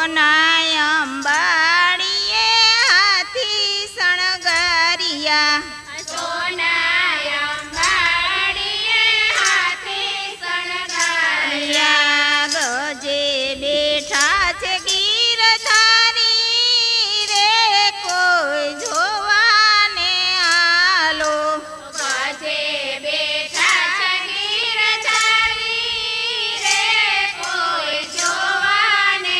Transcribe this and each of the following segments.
સોના અંબાડીએ હાથી શણગારિયા સોના અંબાડીએ હાથી શણગારિયા ગજે બેઠા છે ગીરધારી રે કોઈ જોવાને આલો ગજે બેઠા છે ગીરધારી રે કોઈ જોવાને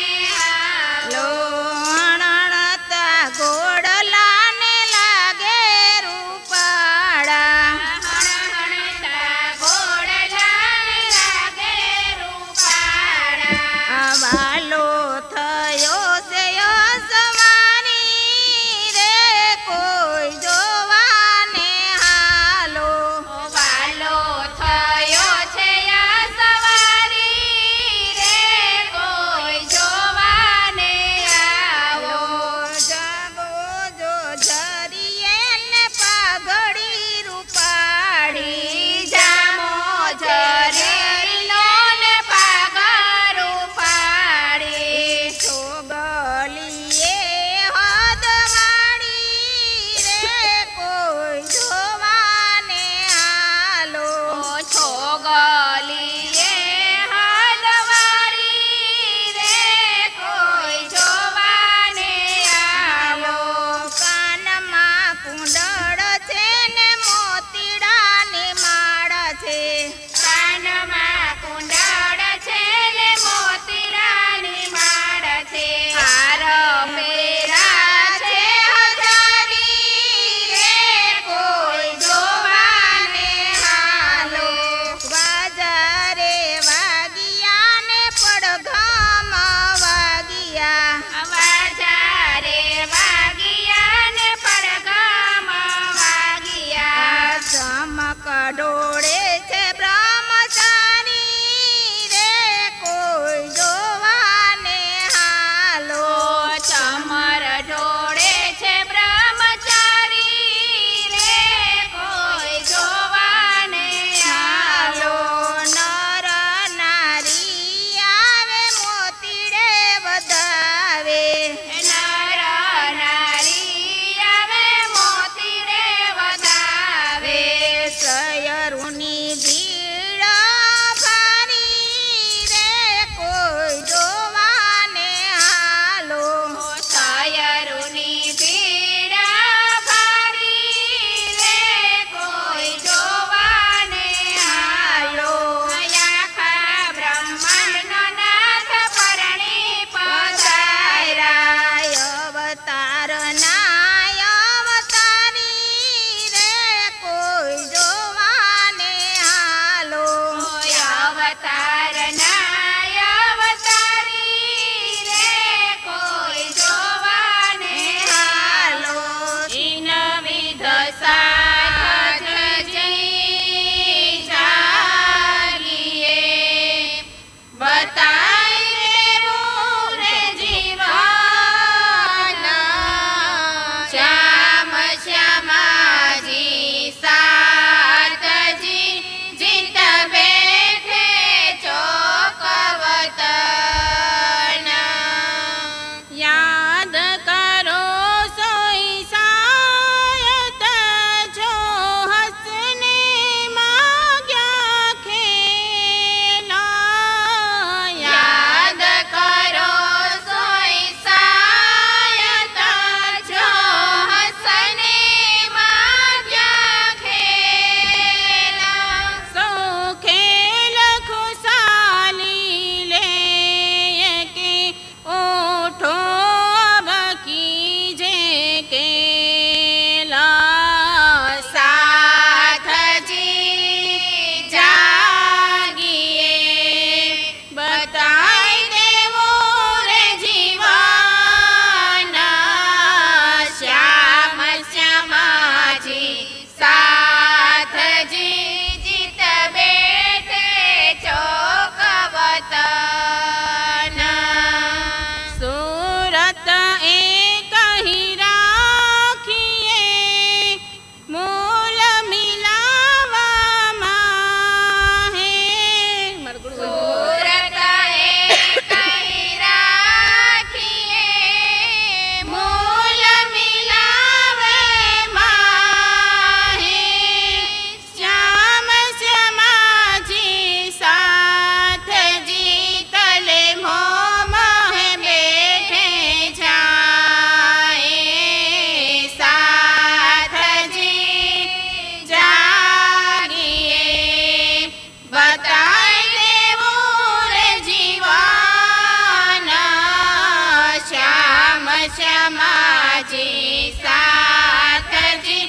શ્યામાજી સાથજી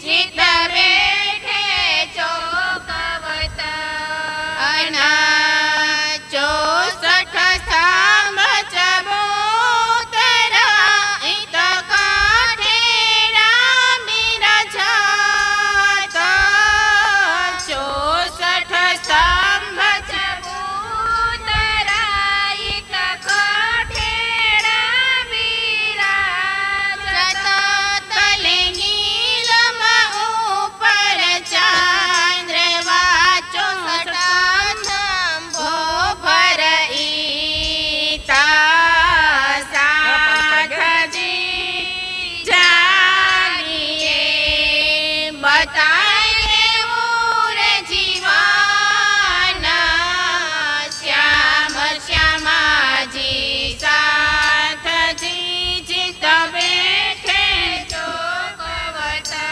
જીત બેઠે ચોકવતન 64 સ્તંભ ચબૂતરા ઈત કાઠેડા બિરાજાત 64 સ્તંભ ચબૂતરા ઈત કાઠેડા બિરાજાત તલે નીલમ ઉપર ચંદ્ર વાચો સ્તંભો ભર ઈતા સાથજી જાગીએ બતાય દેવું રે જીવન શ્યામ શ્યામાજી સાથજી જીત બેઠે ચોકવતન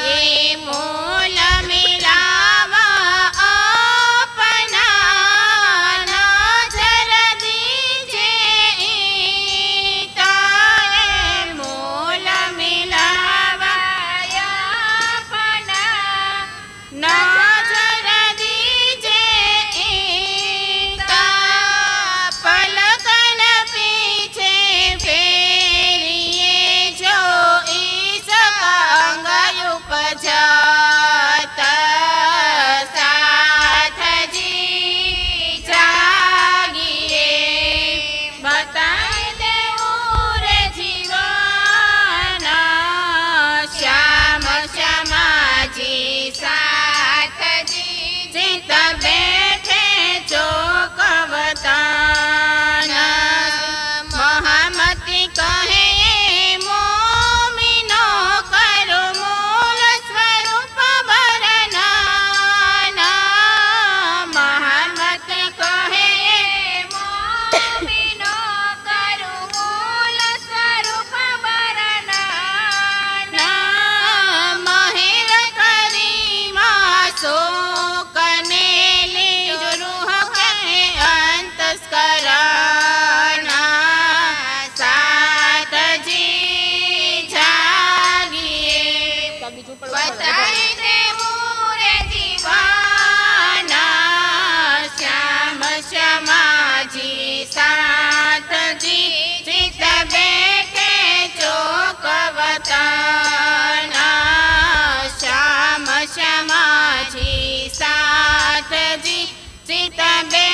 એ મૂલ મિલાવા આપના નજર દીજે ઈતા એ મૂલ મિલાવા આપના નજર દીજે ઈતા પલકન પીછે ફેરીએ જો ઈસ અંગ ઉપજત સાથજી જાગીએ બતાય દેવું રે જીવન શ્યામ શ્યામાજી સાથજી જીત બેઠે ચોકવતન મહામતી કહે મોમીનો કરો મૂળ સ્વરૂપ વર્ણન મહામતી કહે મોમીનો કરો મૂળ સ્વરૂપ વર્ણન મહેર કરી શોકને લીજો રૂહ કે અંતસ્કરણ સાથજી જાગીએ બતાય દેવું રે જીવન શ્યામ શ્યામાજી સાથજી જીત બેઠે ચોકવતન શ્યામ શ્યામાજી સાથજી જીત બેઠે